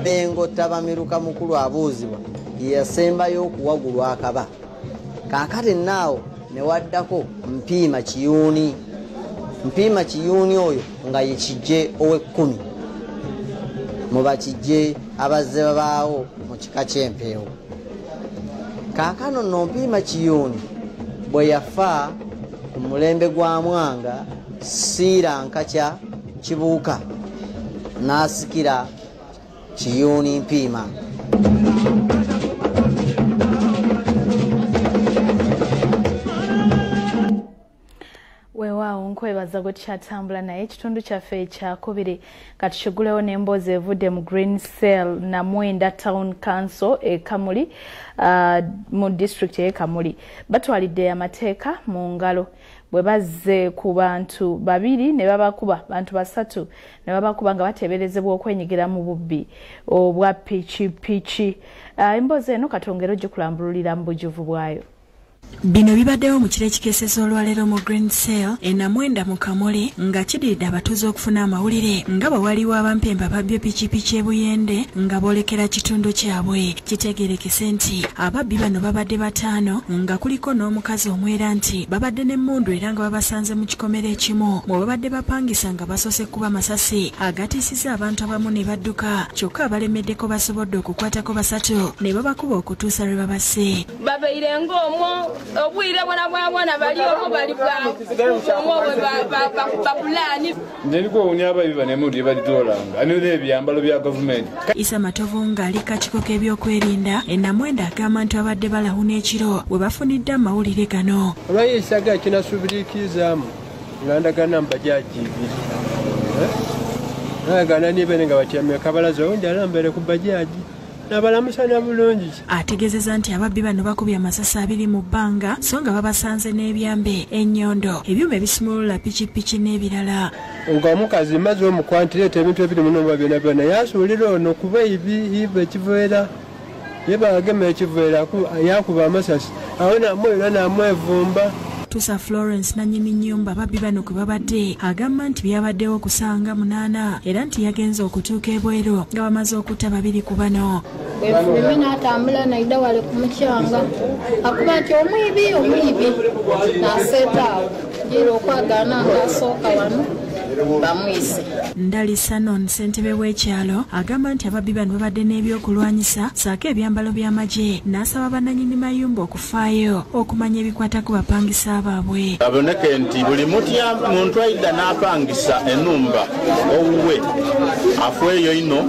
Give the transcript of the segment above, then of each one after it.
Mabengo Tabamiruka mukulu abuuzibwa yasembayo okuwagulwa akaba. Kaakati naawo ne waddako Mpiima Kiyuuni. Mpiima Kiyuuni oyo nga ye kijje ow'ekkumi mu bakijje abazze babaawo mu kika ky'empeewo. Kaakano nno Mpiima Kiyuuni bwe yafa ku mulembe gwa Mwanga Siranka kya Kibuuka n'asikira Kiyuuni Mpiima. Weewaawo nkwebaza gwe tukyatambula naye ekitundu kyaffe ekyakubiri katushigulewo n'emboozi evudde mu Green Cell Namwenda Town Council Kamuli mu district Kamuli. Batwalidde amateeka mu ngalo bwe bazze ku bantu babiri ne babakuba bantu basatu ne babakuba nga bateeberezebwa okwenyigira mu bubbi obwa pichi. Emboozi eno katongero gikulambululira mu bujjuvu bwayo. Bino bibaddewo mu kiro ekikeeseza olwaleero mu Green Cell Namwenda mu Kamuli nga kiddiridde abatuuze okufuna amawulire nga bwe waliwo abampemba babbye pikipiki e Buyende nga boolekera kitundu kyabwe. Kitegeerekese nti ababbi bano babadde bataano nga kuliko n'omukazi omwera nti babadde n'emmundu era nga babasanze mu kikomero ekimu mwe babadde bapangisa nga basoose kuba amasasi agatiisizza abantu abamu ne badduka kyokka abalemeddeko basobodde okukwatako basatu ne babakuba okutuusa lwe babase. Babeire ng'omwo obwire bwana bali obo bali bapulani neliko unyaba biba nemudi bali dolanga anule ebyambalo bya government. Isa Matovu ng'ali kakiiko k'ebyokwerinda Namwenda agamba nti abadde balawuna ekiro we bafunidde amawulire gano. Olwayisaga kinasubiriikizaamu nga ndagana mbajaji ibiri nagana nibene nga batyamya kabalaza ondi alambere ku bajaji n'abalamusana bulungi. Ategeezezza nti ababbi bano bakubye amasasi abiri mu bbanga so nga babasanze n'ebyambe ennyondo ebyuma ebisimulula pikipiki n'ebirala. Ng'omukazi maze omukwantireeta ebintu ebiri mu nnomba byonna byonna yasuulira ono kuba ibe ekiveera ye bagema ekiveera yakuba amasasi awo namwera namwevumba. Tusa Florence nannyini nnyumba ababbi bano kwe babadde agamba nti byabaddewo kusanga 8 era nti yagenze okutuuka ebweru nga bamaze okutta babiri ku bano. Bwe n'atambula naida wale ku mukyanga akuba nti omwibi n'aseetaawo jira okwagaana ng'asooka wano bamwise. Ndali Sanon ssentebe w'ekyalo agamba nti ababbi bano babadde n'ebyokulwanyisa saako ebyambalo by'amagye n'asaba bannannyini mayumba okufaayo okumanya ebikwata ku bapangisa baabwe. Aboneke nti buli muntu aidda n'apangisa ennumba owuwe afweyo ino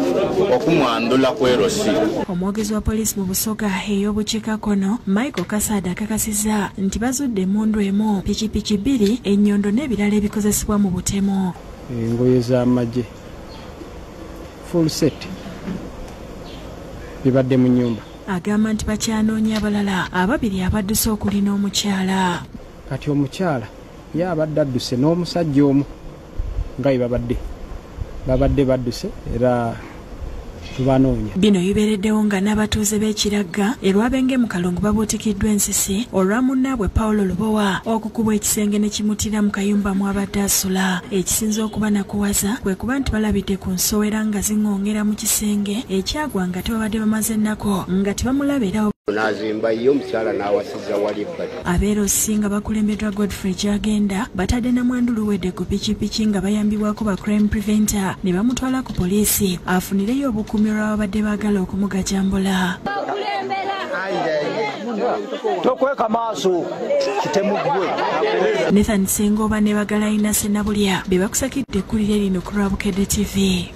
okumwandula kwerosi. Omwogezi wa poliisi mu Busoga ey'obukiikakkono Michael Kasada akakasizza nti bazudde emmundu emu, pikipiki 2, ennyondo n'ebirala ebikozesebwa mu butemu. Engoye z'amagye full set bibadde mu nnyumba. Agamba nti bakyanoonya abalala ababiri abadduse okuli n'omukyala. Kati omukyala ye abadde adduse n'omusajja omu nga babadde badduse era tubanoonya. Bino bibeereddewo nga n'abatuuze b'ekiragga erwabenge mu Kalongo babuutikiddwa ensisi olwa munnaabwe Paulo Lubowa okukubwa ekisenge ne kimutira mu kayumba mu abadde asula. Ekisinza okuba nakuwaza kwe kuba nti balabidde ku nsowera nga ziŋŋongera mu kisenge ekyagwa nga tebabadde bamaze ennako nga tebamulabirawo. Nazimba iyo omukyala n'awasiza wali ebbali. Abeerosi nga bakulembeddwa Godfrey Kyagenda batadde namwandu luwedde ku pikipiki nga bayambibwako ba crime preventer ne bamutwala ku poliisi afunireyo obukuumi olw'ababadde baagala okumugajambula. Tokweka maaso kitemuggwe. Nathan Sengoba ne Bagala Ina Senabulya be bakusakidde ekkulire lino ku lwa Bukedde TV.